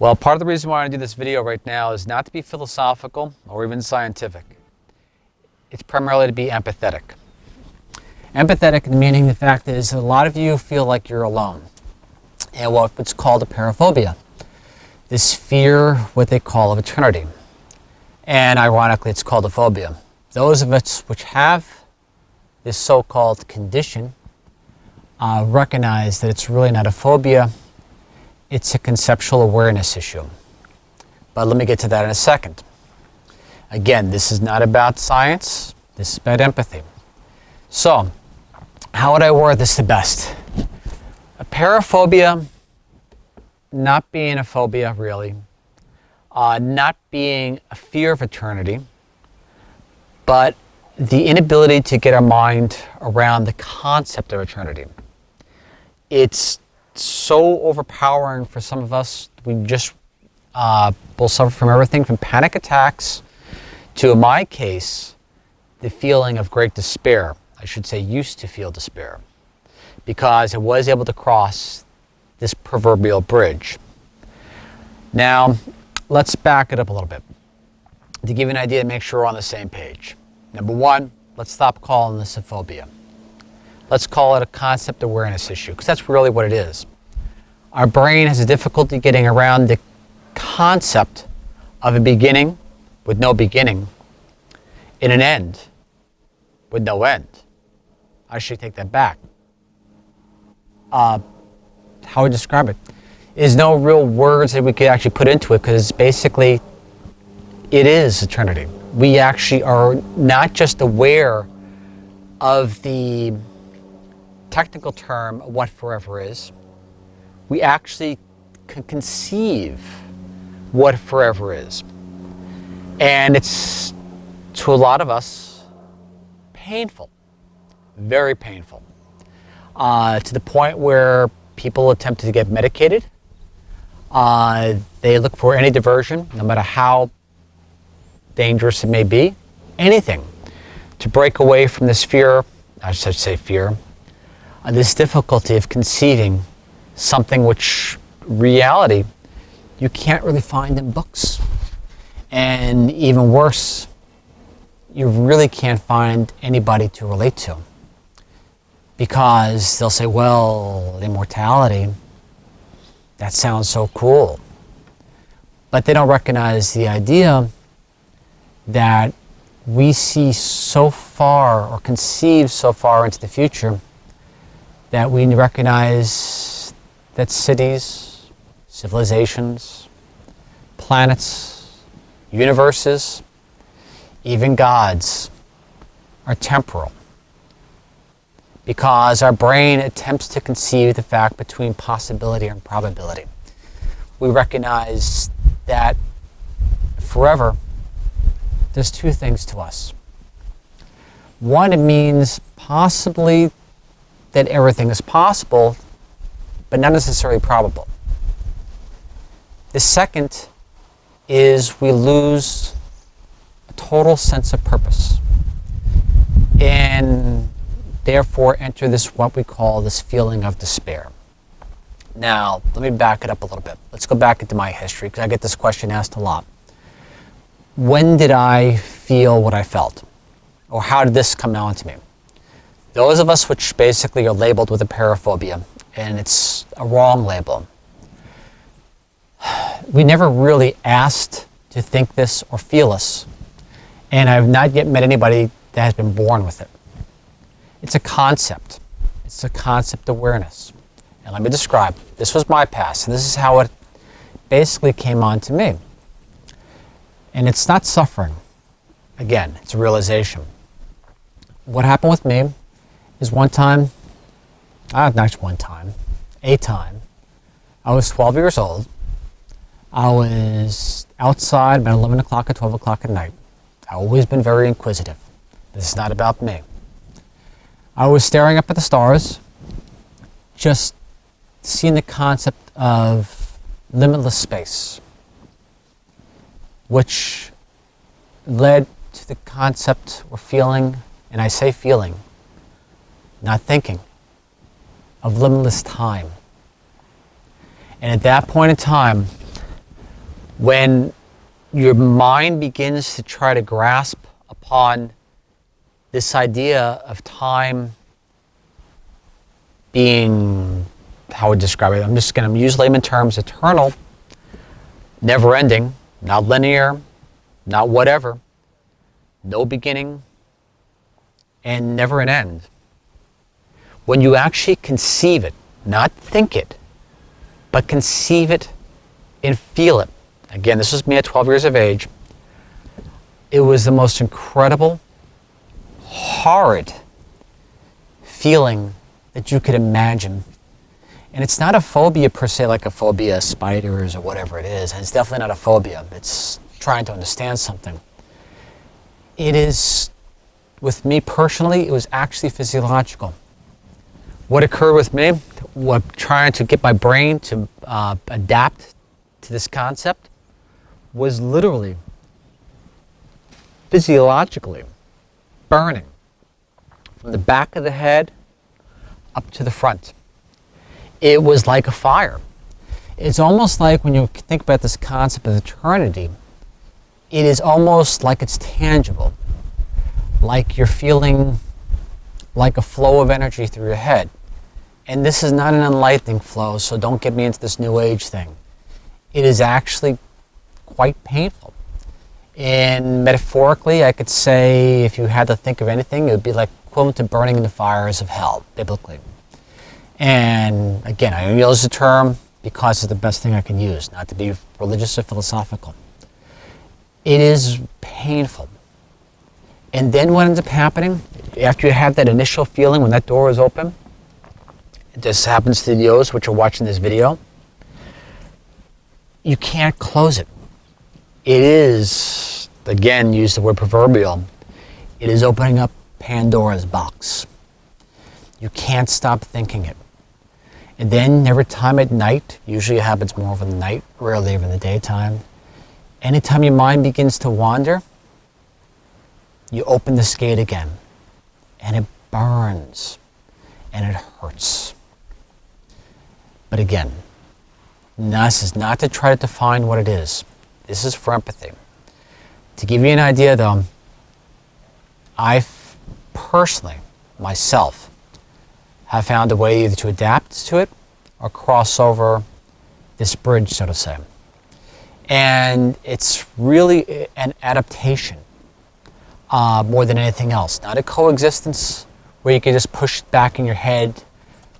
Well, part of the reason why I do this video right now is not to be philosophical or even scientific. It's primarily to be empathetic. Empathetic meaning the fact is a lot of you feel like you're alone. And what's called apeirophobia. This fear, what they call of eternity. And ironically, it's called a phobia. Those of us which have this so-called condition recognize that it's really not a phobia, it's a conceptual awareness issue. But let me get to that in a second. Again, this is not about science, this is about empathy. So, how would I word this the best? Apeirophobia, not being a phobia really, not being a fear of eternity, but the inability to get our mind around the concept of eternity. It's so overpowering for some of us. We just will suffer from everything from panic attacks to, in my case, the feeling of great despair. I should say used to feel despair, because I was able to cross this proverbial bridge. Now, let's back it up a little bit to give you an idea, to make sure we're on the same page. Number one, let's stop calling this a phobia. Let's call it a concept awareness issue, because that's really what it is. Our brain has a difficulty getting around the concept of a beginning with no beginning and an end with no end. I should take that back. How would I describe it? There's no real words that we could actually put into it, because basically it is eternity. We actually are not just aware of the technical term of what forever is, we actually can conceive what forever is. And it's, to a lot of us, painful, very painful, to the point where people attempt to get medicated. They look for any diversion, no matter how dangerous it may be, anything, to break away from this fear, I should say fear, this difficulty of conceiving something which, reality, you can't really find in books. And even worse, you really can't find anybody to relate to. Because they'll say, well, immortality, that sounds so cool. But they don't recognize the idea that we see so far or conceive so far into the future that we recognize that cities, civilizations, planets, universes, even gods are temporal. Because our brain attempts to conceive the fact between possibility and probability. We recognize that forever, there's two things to us. One, it means possibly that everything is possible, but not necessarily probable. The second is we lose a total sense of purpose, and therefore enter this, what we call this feeling of despair. Now, let me back it up a little bit. Let's go back into my history, because I get this question asked a lot. When did I feel what I felt? Or how did this come on to me? Those of us which basically are labeled with apeirophobia, and it's a wrong label, we never really asked to think this or feel this, and I've not yet met anybody that has been born with it. It's a concept. It's a concept awareness. And let me describe. This was my past, and this is how it basically came on to me. And it's not suffering. Again, it's a realization. What happened with me is one time, not one time, a time, I was 12 years old. I was outside about 11 o'clock or 12 o'clock at night. I've always been very inquisitive. This is not about me. I was staring up at the stars, just seeing the concept of limitless space, which led to the concept or feeling, and I say feeling, not thinking, of limitless time. And at that point in time, When your mind begins to try to grasp upon this idea of time being, how would I describe it? I'm just going to use layman terms, eternal, never ending, not linear, not whatever, no beginning, and never an end. When you actually conceive it, not think it, but conceive it and feel it. Again, this was me at 12 years of age. It was the most incredible, horrid feeling that you could imagine. And it's not a phobia per se, like a phobia of spiders or whatever it is. And it's definitely not a phobia. It's trying to understand something. It is, with me personally, it was actually physiological. What occurred with me, what trying to get my brain to adapt to this concept, was literally, physiologically, burning from the back of the head up to the front. It was like a fire. It's almost like when you think about this concept of eternity, it is almost like it's tangible, like you're feeling like a flow of energy through your head. And this is not an enlightening flow, so don't get me into this new age thing. It is actually quite painful. And metaphorically, I could say, if you had to think of anything, it would be like equivalent to burning in the fires of hell, biblically. And again, I use the term because it's the best thing I can use, not to be religious or philosophical. It is painful. And then what ends up happening, after you have that initial feeling when that door is open, this happens to those which are watching this video, you can't close it. It is, again, use the word proverbial, it is opening up Pandora's box. You can't stop thinking it. And then every time at night, usually it happens more over the night, rarely over the daytime, anytime your mind begins to wander, you open the skate again, and it burns, and it hurts. But again, this is not to try to define what it is. This is for empathy. To give you an idea though, I personally, myself, have found a way either to adapt to it or cross over this bridge, so to say. And it's really an adaptation more than anything else. Not a coexistence where you can just push it back in your head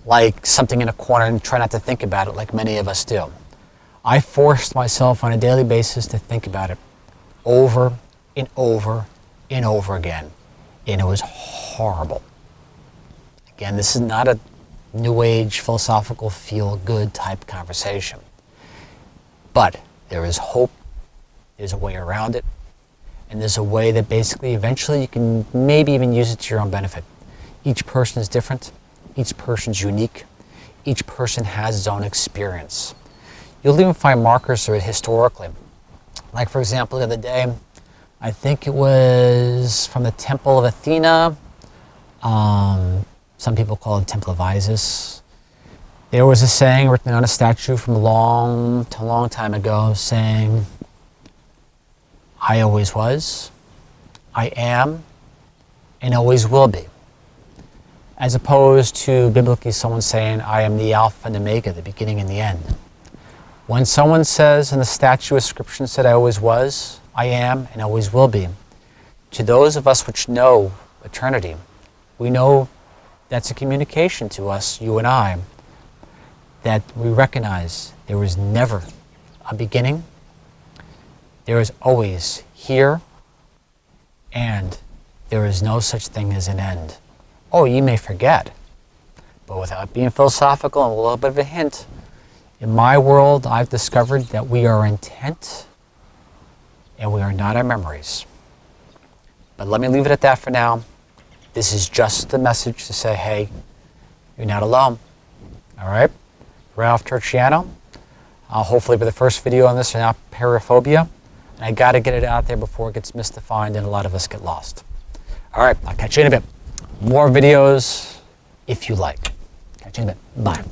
like something in a corner and try not to think about it like many of us do. I forced myself on a daily basis to think about it over and over and over again. And it was horrible. Again, this is not a new age philosophical feel-good type conversation. But there is hope, there's a way around it, and there's a way that basically eventually you can maybe even use it to your own benefit. Each person is different, each person's unique, each person has his own experience. You'll even find markers of it historically. Like for example, the other day, I think it was from the Temple of Athena, some people call it Temple of Isis. There was a saying written on a statue from a long time ago saying, I always was, I am, and always will be. As opposed to biblically someone saying, I am the Alpha and Omega, the beginning and the end. When someone says in the statue inscription said, I always was, I am, and always will be, to those of us which know eternity, we know that's a communication to us, you and I, that we recognize there was never a beginning, there is always here, and there is no such thing as an end. Oh, you may forget, but without being philosophical and a little bit of a hint, in my world, I've discovered that we are intent and we are not our memories. But let me leave it at that for now. This is just a message to say, hey, you're not alone. All right? Ralph Turchiano. Hopefully, be the first video on this on Apeirophobia. And I got to get it out there before it gets misdefined and a lot of us get lost. All right, I'll catch you in a bit. More videos if you like. Catch you in a bit. Bye.